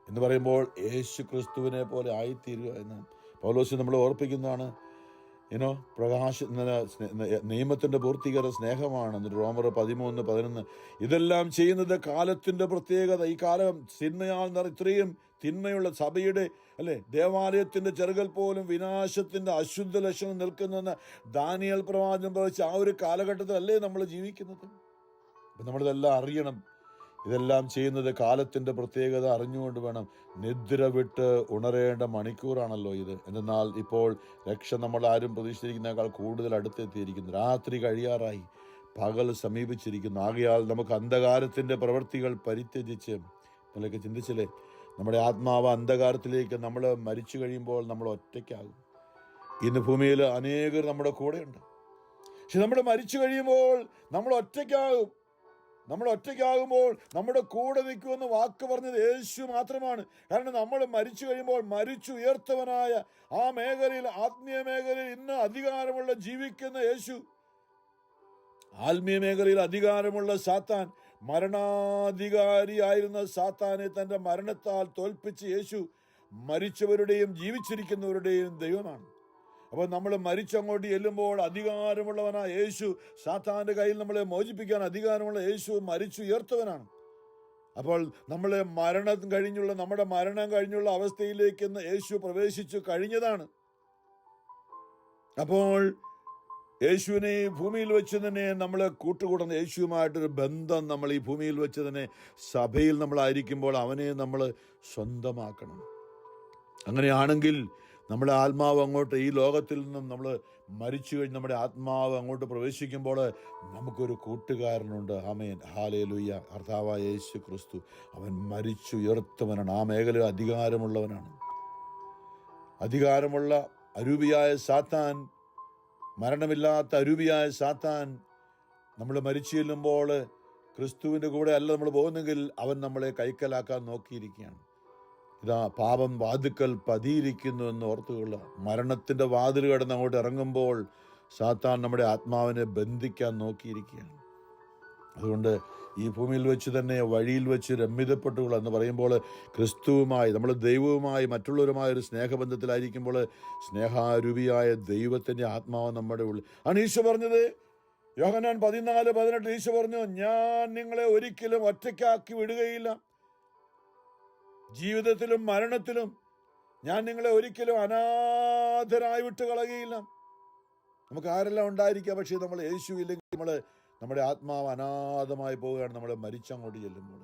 എന്ന് പറയുമ്പോൾ യേശു ക്രിസ്തുവിനെ പോലെ ആയിത്തീരുക എന്ന് പൗലോസ് നമ്മളെ ഓർപ്പിക്കുന്നതാണ്. നിയമത്തിന്റെ പൂർത്തീകരണ സ്നേഹമാണ്. എന്നിട്ട് റോമർ 13:11 ഇതെല്ലാം ചെയ്യുന്നത് കാലത്തിന്റെ പ്രത്യേകത. ഈ കാലം തിന്മയാൽ ഇത്രയും തിന്മയുള്ള സഭയുടെ, അല്ലെ, ദേവാലയത്തിന്റെ ചെറുകൽ പോലും വിനാശത്തിന്റെ അശുദ്ധ ലക്ഷണം നിൽക്കുന്നെന്ന് ദാനിയേൽ പ്രവാചകൻ പ്രവചിച്ച ആ ഒരു കാലഘട്ടത്തിലല്ലേ നമ്മൾ ജീവിക്കുന്നത്. അപ്പം നമ്മളിതെല്ലാം അറിയണം. ഇതെല്ലാം ചെയ്യുന്നത് കാലത്തിൻ്റെ പ്രത്യേകത അറിഞ്ഞുകൊണ്ട് വേണം. നിദ്ര വിട്ട് ഉണരേണ്ട മണിക്കൂറാണല്ലോ ഇത്. എന്നാൽ ഇപ്പോൾ രക്ഷ നമ്മൾ ആരും പ്രതീക്ഷിച്ചിരിക്കുന്നതിനേക്കാൾ കൂടുതൽ അടുത്തെത്തിയിരിക്കുന്നു. രാത്രി കഴിയാറായി, പകൽ സമീപിച്ചിരിക്കുന്നു. ആകയാൽ നമുക്ക് അന്ധകാരത്തിൻ്റെ പ്രവൃത്തികൾ പരിത്യജിച്ച്, നമ്മളൊക്കെ ചിന്തിച്ചില്ലേ, നമ്മുടെ ആത്മാവ് അന്ധകാരത്തിലേക്ക് നമ്മൾ മരിച്ചു കഴിയുമ്പോൾ നമ്മൾ ഒറ്റയ്ക്കാകും. ഇന്ന് ഭൂമിയിൽ അനേകർ നമ്മുടെ കൂടെയുണ്ട്. പക്ഷെ നമ്മൾ മരിച്ചു കഴിയുമ്പോൾ നമ്മൾ ഒറ്റയ്ക്കാകും. ഒറ്റയ്ക്കാകുമ്പോൾ നമ്മുടെ കൂടെ നിൽക്കുമെന്ന് വാക്ക് പറഞ്ഞത് യേശു മാത്രമാണ്. കാരണം നമ്മൾ മരിച്ചു കഴിയുമ്പോൾ മരിച്ചുയർത്തവനായ ആ മേഖലയിൽ, ആത്മീയ മേഖലയിൽ ഇന്ന് അധികാരമുള്ള ജീവിക്കുന്ന യേശു, ആത്മീയ മേഖലയിൽ അധികാരമുള്ള സാത്താൻ, മരണാധികാരിയായിരുന്ന സാത്താനെ തൻ്റെ മരണത്താൽ തോൽപ്പിച്ച് യേശു മരിച്ചവരുടെയും ജീവിച്ചിരിക്കുന്നവരുടെയും ദൈവമാണ്. അപ്പോൾ നമ്മൾ മരിച്ചങ്ങോട്ട് ചെല്ലുമ്പോൾ അധികാരമുള്ളവനായ യേശു, സാത്താൻ്റെ കയ്യിൽ നമ്മളെ മോചിപ്പിക്കാൻ അധികാരമുള്ള യേശു മരിച്ചുയർത്തവനാണ്. അപ്പോൾ നമ്മുടെ മരണം കഴിഞ്ഞുള്ള അവസ്ഥയിലേക്ക് യേശു പ്രവേശിച്ചു കഴിഞ്ഞതാണ്. അപ്പോൾ യേശുവിനെ ഈ ഭൂമിയിൽ വെച്ച് തന്നെ നമ്മളെ കൂട്ടുകൂടുന്ന, യേശുവുമായിട്ടൊരു ബന്ധം നമ്മൾ ഈ ഭൂമിയിൽ വെച്ച് തന്നെ സഭയിൽ നമ്മളായിരിക്കുമ്പോൾ അവനെ നമ്മൾ സ്വന്തമാക്കണം. അങ്ങനെയാണെങ്കിൽ നമ്മുടെ ആത്മാവ് അങ്ങോട്ട് ഈ ലോകത്തിൽ നിന്നും നമ്മൾ മരിച്ചു കഴിഞ്ഞ് നമ്മുടെ ആത്മാവ് അങ്ങോട്ട് പ്രവേശിക്കുമ്പോൾ നമുക്കൊരു കൂട്ടുകാരനുണ്ട്. ആമേൻ, ഹല്ലേലൂയ. കർത്താവായ യേശു ക്രിസ്തു, അവൻ മരിച്ചുയർത്തവനാണ്. ആ മേഖല അധികാരമുള്ളവനാണ്. അധികാരമുള്ള അരൂപിയായ സാത്താൻ, മരണമില്ലാത്ത അരൂപിയായ സാത്താൻ, നമ്മൾ മരിച്ചു ചെല്ലുമ്പോൾ ക്രിസ്തുവിൻ്റെ കൂടെ അല്ല നമ്മൾ പോകുന്നെങ്കിൽ അവൻ നമ്മളെ കൈക്കലാക്കാൻ നോക്കിയിരിക്കുകയാണ്. ഇതാ പാപം വാതിക്കൽ പതിയിരിക്കുന്നു എന്ന് ഓർത്തുകൊള്ളുക. മരണത്തിൻ്റെ വാതിൽ കടന്ന് അങ്ങോട്ട് ഇറങ്ങുമ്പോൾ സാത്താൻ നമ്മുടെ ആത്മാവിനെ ബന്ധിക്കാൻ നോക്കിയിരിക്കുകയാണ്. അതുകൊണ്ട് ഈ ഭൂമിയിൽ വെച്ച് തന്നെ വഴിയിൽ വെച്ച് രമ്യതപ്പെട്ടുകൊള്ളുക എന്ന് പറയുമ്പോൾ ക്രിസ്തുവുമായി, നമ്മൾ ദൈവവുമായി മറ്റുള്ളവരുമായ ഒരു സ്നേഹബന്ധത്തിലായിരിക്കുമ്പോൾ സ്നേഹാരൂപിയായ ദൈവത്തിൻ്റെ ആത്മാവ് നമ്മുടെ ഉള്ളിൽ ആണ്. ഈശോ പറഞ്ഞത് യോഹന്നാൻ 14:18 ഈശോ പറഞ്ഞു, ഞാൻ നിങ്ങളെ ഒരിക്കലും ഒറ്റയ്ക്കാക്കി വിടുകയില്ല. ജീവിതത്തിലും മരണത്തിലും ഞാൻ നിങ്ങളെ ഒരിക്കലും അനാഥരായി വിട്ട് കളയുകയില്ല. നമുക്ക് ആരെല്ലാം ഉണ്ടായിരിക്കാം, പക്ഷേ നമ്മൾ യേശു ഇല്ലെങ്കിൽ നമ്മുടെ ആത്മാവ് അനാഥമായി പോവുകയാണ്. നമ്മൾ മരിച്ചങ്ങോട്ട് ചെല്ലുമ്പോൾ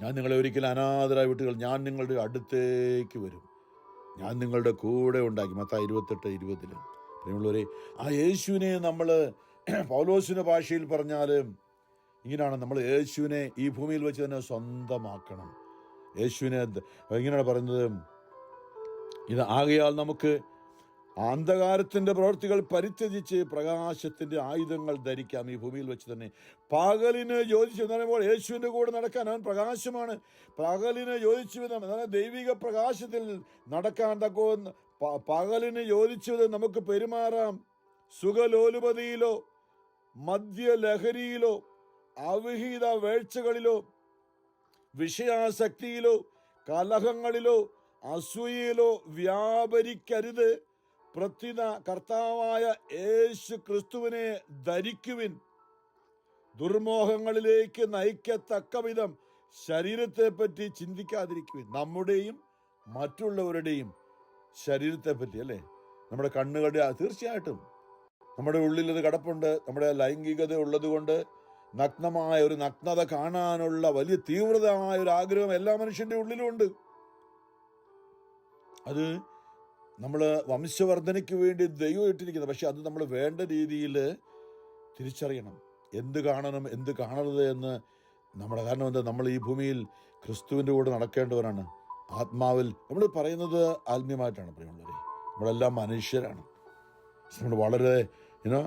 ഞാൻ നിങ്ങളെ ഒരിക്കലും അനാഥരായി വിട്ടുകൾ, ഞാൻ നിങ്ങളുടെ അടുത്തേക്ക് വരും, ഞാൻ നിങ്ങളുടെ കൂടെ ഉണ്ടാക്കി. മത്തായി 28:20. പ്രിയമുള്ളവരെ, ആ യേശുവിനെ നമ്മൾ പൗലോസിന്റെ ഭാഷയിൽ പറഞ്ഞാൽ ഇങ്ങനെയാണ്, നമ്മൾ യേശുവിനെ ഈ ഭൂമിയിൽ വെച്ച് തന്നെ സ്വന്തമാക്കണം. യേശുവിനെ ഇങ്ങനെയാണ് പറയുന്നത്, ഇത് ആകയാൽ നമുക്ക് അന്ധകാരത്തിൻ്റെ പ്രവൃത്തികൾ പരിത്യജിച്ച് പ്രകാശത്തിൻ്റെ ആയുധങ്ങൾ ധരിക്കാം. ഈ ഭൂമിയിൽ വെച്ച് തന്നെ പകലിന് യോജിച്ചു എന്ന് പറയുമ്പോൾ യേശുവിൻ്റെ കൂടെ നടക്കാൻ അവൻ പ്രകാശമാണ്. പകലിന് യോജിച്ചു വിധം, അതായത് ദൈവിക പ്രകാശത്തിൽ നടക്കാൻ തക്കോന്ന് പകലിന് യോജിച്ചു വിധം നമുക്ക് പെരുമാറാം. സുഖലോലുപതിയിലോ മദ്യലഹരിയിലോ അവിഹിത വേഴ്ചകളിലോ വിഷയാസക്തിയിലോ കലഹങ്ങളിലോ അസൂയയിലോ വ്യാപരിക്കരുത്. പ്രത്യുത കർത്താവായ യേശു ക്രിസ്തുവിനെ ധരിക്കുവിൻ. ദുർമോഹങ്ങളിലേക്ക് നയിക്കത്തക്ക വിധം ശരീരത്തെപ്പറ്റി ചിന്തിക്കാതിരിക്കുവിൻ. നമ്മുടെയും മറ്റുള്ളവരുടെയും ശരീരത്തെപ്പറ്റി, അല്ലേ, നമ്മുടെ കണ്ണുകളുടെ, തീർച്ചയായിട്ടും നമ്മുടെ ഉള്ളിലത് കിടപ്പുണ്ട്. നമ്മുടെ ലൈംഗികത ഉള്ളത് കൊണ്ട് നഗ്നമായ ഒരു നഗ്നത കാണാനുള്ള വലിയ തീവ്രതമായ ഒരു ആഗ്രഹം എല്ലാ മനുഷ്യന്റെ ഉള്ളിലുമുണ്ട്. അത് നമ്മൾ വംശവർദ്ധനയ്ക്ക് വേണ്ടി ദൈവം ഇട്ടിരിക്കുന്നത്. പക്ഷെ അത് നമ്മൾ വേണ്ട രീതിയിൽ തിരിച്ചറിയണം. എന്ത് കാണണം, എന്ത് കാണരുത് എന്ന് കാരണം എന്താ, നമ്മൾ ഈ ഭൂമിയിൽ ക്രിസ്തുവിൻ്റെ കൂടെ നടക്കേണ്ടവരാണ്. ആത്മാവിൽ നമ്മൾ പറയുന്നത് ആത്മീയമായിട്ടാണ്. പ്രിയമുള്ളവരെ, നമ്മളെല്ലാം മനുഷ്യരാണ്. നമ്മൾ വളരെ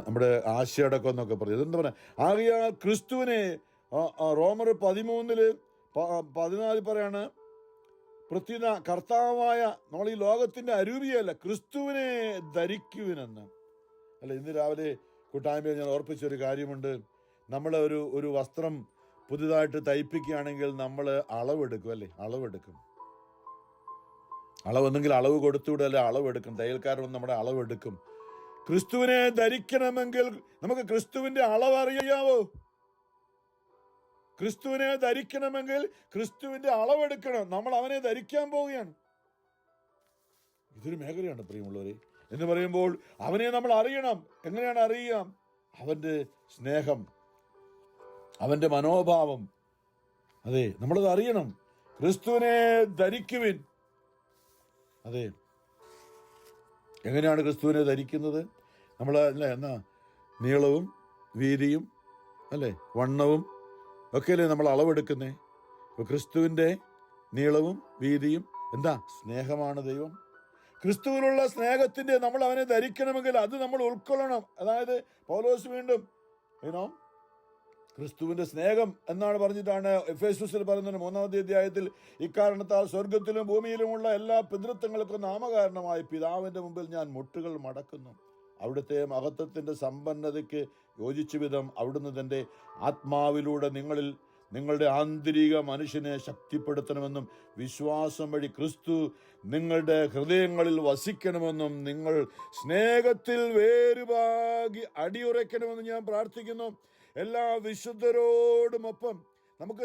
നമ്മുടെ ആശയടക്കം എന്നൊക്കെ പറയും. ഇതെന്താ പറയുക, ആകയാൽ ക്രിസ്തുവിനെ റോമർ 13:14 പറയാണ്, പ്രത്യുത കർത്താവായ, നമ്മൾ ഈ ലോകത്തിന്റെ അരൂപിയല്ല, ക്രിസ്തുവിനെ ധരിക്കുവിനെന്ന്. അല്ല, ഇന്ന് രാവിലെ കൂട്ടായ്മയിൽ ഞാൻ ഓർപ്പിച്ചൊരു കാര്യമുണ്ട്. നമ്മൾ ഒരു വസ്ത്രം പുതുതായിട്ട് തയ്പ്പിക്കുകയാണെങ്കിൽ നമ്മൾ അളവെടുക്കും, അല്ലേ, അളവെടുക്കും. അളവൊന്നെങ്കിൽ അളവ് കൊടുത്തുകൂടെ, അല്ലെ അളവെടുക്കും. തയ്യൽക്കാരൻ നമ്മുടെ അളവെടുക്കും. ക്രിസ്തുവിനെ ധരിക്കണമെങ്കിൽ നമുക്ക് ക്രിസ്തുവിന്റെ അളവ് അറിയാവോ? ക്രിസ്തുവിനെ ധരിക്കണമെങ്കിൽ ക്രിസ്തുവിന്റെ അളവെടുക്കണം. നമ്മൾ അവനെ ധരിക്കാൻ പോവുകയാണ്. ഇതൊരു മേഖലയാണ് പ്രിയമുള്ളവരെ. എന്ന് പറയുമ്പോൾ അവനെ നമ്മൾ അറിയണം. എങ്ങനെയാണ് അറിയാം? അവന്റെ സ്നേഹം, അവന്റെ മനോഭാവം, അതെ, നമ്മളത് അറിയണം. ക്രിസ്തുവിനെ ധരിക്കുവിൻ. അതെ, എങ്ങനെയാണ് ക്രിസ്തുവിനെ ധരിക്കുന്നത്? നമ്മൾ അല്ലേ, എന്നാ നീളവും വീതിയും, അല്ലേ, വണ്ണവും ഒക്കെ അല്ലേ നമ്മൾ അളവെടുക്കുന്നേ. അപ്പോൾ ക്രിസ്തുവിൻ്റെ നീളവും വീതിയും എന്താ? സ്നേഹമാണ് ദൈവം. ക്രിസ്തുവിലുള്ള സ്നേഹത്തിൻ്റെ നമ്മൾ അവനെ ധരിക്കണമെങ്കിൽ അത് നമ്മൾ ഉൾക്കൊള്ളണം. അതായത് പൗലോസ് വീണ്ടും ക്രിസ്തുവിന്റെ സ്നേഹം എന്നാണ് പറഞ്ഞിട്ടാണ് എഫേസ്യസിൽ പറയുന്നത് 3-ാമത്തെ അധ്യായത്തിൽ, ഇക്കാരണത്താൽ സ്വർഗത്തിലും ഭൂമിയിലുമുള്ള എല്ലാ പിതൃത്വങ്ങൾക്കും നാമകാരണമായി പിതാവിന്റെ മുമ്പിൽ ഞാൻ മുട്ടുകൾ മടക്കുന്നു. അവിടുത്തെ മഹത്വത്തിന്റെ സമ്പന്നതയ്ക്ക് യോജിച്ച വിധം അവിടുന്ന് തന്റെ ആത്മാവിലൂടെ നിങ്ങളുടെ ആന്തരിക മനുഷ്യനെ ശക്തിപ്പെടുത്തണമെന്നും വിശ്വാസം വഴി ക്രിസ്തു നിങ്ങളുടെ ഹൃദയങ്ങളിൽ വസിക്കണമെന്നും നിങ്ങൾ സ്നേഹത്തിൽ വേരുപാകി അടിയുറയ്ക്കണമെന്നും ഞാൻ പ്രാർത്ഥിക്കുന്നു. എല്ലാ വിശുദ്ധരോടുമൊപ്പം നമുക്ക്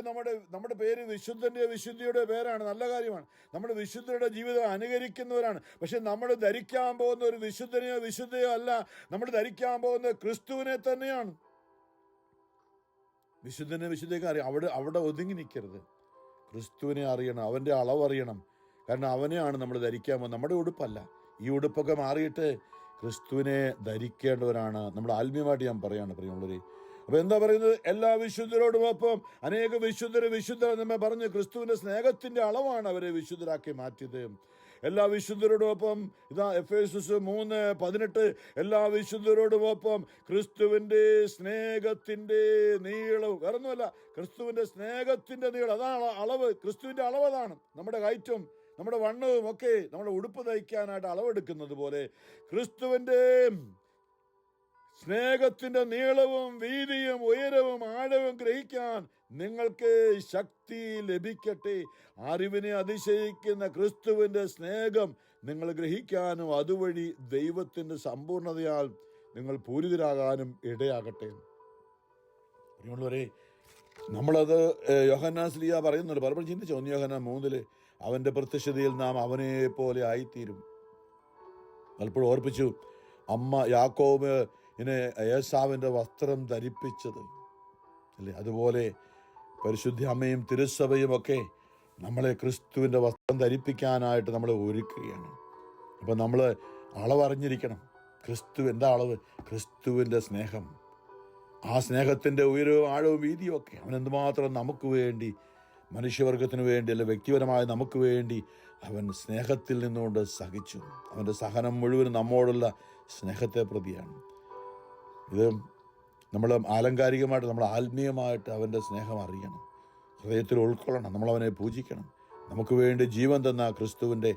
നമ്മുടെ പേര് വിശുദ്ധിയുടെ പേരാണ്. നല്ല കാര്യമാണ്. നമ്മുടെ വിശുദ്ധരുടെ ജീവിതം അനുകരിക്കുന്നവരാണ്. പക്ഷെ നമ്മൾ ധരിക്കാൻ പോകുന്ന ഒരു വിശുദ്ധയോ അല്ല. നമ്മൾ ധരിക്കാൻ പോകുന്ന ക്രിസ്തുവിനെ തന്നെയാണ്. വിശുദ്ധയ്ക്ക് അറിയാം. അവിടെ ഒതുങ്ങി നിൽക്കരുത്. ക്രിസ്തുവിനെ അറിയണം, അവൻ്റെ അളവറിയണം. കാരണം അവനെയാണ് നമ്മൾ ധരിക്കാൻ പോകുന്നത്, നമ്മുടെ ഉടുപ്പല്ല. ഈ ഉടുപ്പൊക്കെ മാറിയിട്ട് ക്രിസ്തുവിനെ ധരിക്കേണ്ടവരാണ്. നമ്മുടെ ആത്മീയമായിട്ട് ഞാൻ പറയാണ് പ്രിയമുള്ളവരെ. അപ്പൊ എന്താ പറയുന്നത്? എല്ലാ വിശുദ്ധരോടുമൊപ്പം അനേക വിശുദ്ധർ നമ്മെ പറഞ്ഞ് ക്രിസ്തുവിന്റെ സ്നേഹത്തിന്റെ അളവാണ് അവരെ വിശുദ്ധരാക്കി മാറ്റിയത്. എല്ലാ വിശുദ്ധരോടുമൊപ്പം ഇതാ എഫേസസ് 3:18 എല്ലാ വിശുദ്ധരോടുമൊപ്പം ക്രിസ്തുവിന്റെ സ്നേഹത്തിന്റെ നീളവും, വേറൊന്നുമല്ല, ക്രിസ്തുവിന്റെ സ്നേഹത്തിന്റെ നീളം, അതാണ് അളവ്. ക്രിസ്തുവിന്റെ അളവ് അതാണ്. നമ്മുടെ ഹൈറ്റും നമ്മുടെ വണ്ണവും ഒക്കെ നമ്മുടെ ഉടുപ്പ് തയ്ക്കാനായിട്ട് അളവെടുക്കുന്നത് പോലെ ക്രിസ്തുവിന്റെ സ്നേഹത്തിന്റെ നീളവും വീതിയും ഉയരവും ആഴവും ഗ്രഹിക്കാൻ നിങ്ങൾക്ക് ശക്തി ലഭിക്കട്ടെ. അറിവിനെ അതിശയിക്കുന്ന ക്രിസ്തുവിന്റെ സ്നേഹം നിങ്ങൾ ഗ്രഹിക്കാനും അതുവഴി ദൈവത്തിന്റെ സമ്പൂർണതയാൽ നിങ്ങൾ പൂരിതരാകാനും ഇടയാകട്ടെ. പ്രിയമുള്ളവരെ, നമ്മളത് യോഹന്നാൻ ശ്ലീഹ പറയുന്നുണ്ട്. പലപ്പോഴും ചിന്തിച്ചു. 1 യോഹന്നാൻ 3 അവന്റെ പ്രത്യക്ഷതയിൽ നാം അവനെ പോലെ ആയിത്തീരും. പലപ്പോഴും ഓർപ്പിച്ചു, അമ്മ യാക്കോബ് ഏശാവിന്റെ വസ്ത്രം ധരിപ്പിച്ചത് അല്ലേ, അതുപോലെ പരിശുദ്ധ അമ്മയും തിരുസഭയും ഒക്കെ നമ്മളെ ക്രിസ്തുവിന്റെ വസ്ത്രം ധരിപ്പിക്കാനായിട്ട് നമ്മളെ ഒരുക്കുകയാണ്. അപ്പം നമ്മൾ അളവറിഞ്ഞിരിക്കണം. ക്രിസ്തു എന്താ അളവ്? ക്രിസ്തുവിന്റെ സ്നേഹം. ആ സ്നേഹത്തിന്റെ ഉയരവും ആഴവും വീതിയും ഒക്കെ അവൻ എന്തുമാത്രം നമുക്ക് വേണ്ടി, മനുഷ്യവർഗത്തിന് വേണ്ടി അല്ല വ്യക്തിപരമായി നമുക്ക് വേണ്ടി അവൻ സ്നേഹത്തിൽ നിന്നുകൊണ്ട് സഹിച്ചു. അവൻ്റെ സഹനം മുഴുവനും നമ്മോടുള്ള സ്നേഹത്തെ പ്രതിയാണ്. ഇത് നമ്മൾ ആലങ്കാരികമായിട്ട്, നമ്മൾ ആത്മീയമായിട്ട് അവൻ്റെ സ്നേഹം അറിയണം, ഹൃദയത്തിൽ ഉൾക്കൊള്ളണം. നമ്മളവനെ പൂജിക്കണം. നമുക്ക് വേണ്ടി ജീവൻ തന്ന ക്രിസ്തുവിൻ്റെ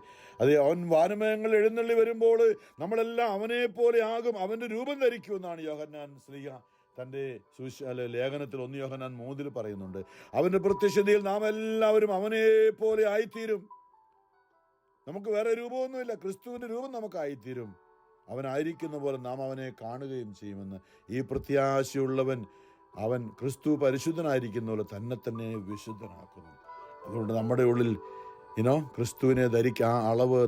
അവൻ വാനമേഘങ്ങളിൽ എഴുന്നള്ളി വരുമ്പോൾ നമ്മളെല്ലാം അവനെ പോലെ ആകും, അവൻ്റെ രൂപം ധരിക്കുമെന്നാണ് യോഹന്നാൻ ശ്ലീഹ തൻ്റെ ലേഖനത്തിൽ 1 യോഹന്നാൻ 3 പറയുന്നുണ്ട്. അവൻ്റെ പ്രത്യക്ഷതയിൽ നാം എല്ലാവരും അവനെ പോലെ ആയിത്തീരും. നമുക്ക് വേറെ രൂപമൊന്നുമില്ല, ക്രിസ്തുവിൻ്റെ രൂപം നമുക്കായിത്തീരും. അവനായിരിക്കുന്ന പോലെ നാം അവനെ കാണുകയും ചെയ്യുമെന്ന് ഈ പ്രത്യാശയുള്ളവൻ, അവൻ ക്രിസ്തു പരിശുദ്ധനായിരിക്കുന്ന പോലെ തന്നെ വിശുദ്ധനാക്കുന്നു. അതുകൊണ്ട് നമ്മുടെ ഉള്ളിൽ ക്രിസ്തുവിനെ ധരിക്കാൻ ആ അളവ്,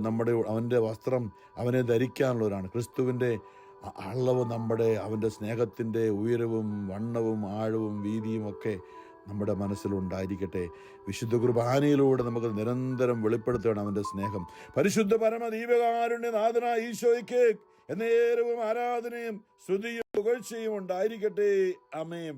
അവൻ്റെ വസ്ത്രം അവനെ ധരിക്കാനുള്ളവരാണ്. ക്രിസ്തുവിൻ്റെ അളവ് അവൻ്റെ സ്നേഹത്തിൻ്റെ ഉയരവും വണ്ണവും ആഴവും വീതിയും ഒക്കെ നമ്മുടെ മനസ്സിലുണ്ടായിരിക്കട്ടെ. വിശുദ്ധ കുർബാനയിലൂടെ നമുക്ക് നിരന്തരം വെളിപ്പെടുത്തുകയാണ് അവൻ്റെ സ്നേഹം. പരിശുദ്ധ പരമദീപകാരുണ്യനാഥനായ ഈശോയ്ക്ക് എന്നേരവും ആരാധനയും സ്തുതിയും പുകഴ്ചയും ഉണ്ടായിരിക്കട്ടെ. ആമേൻ.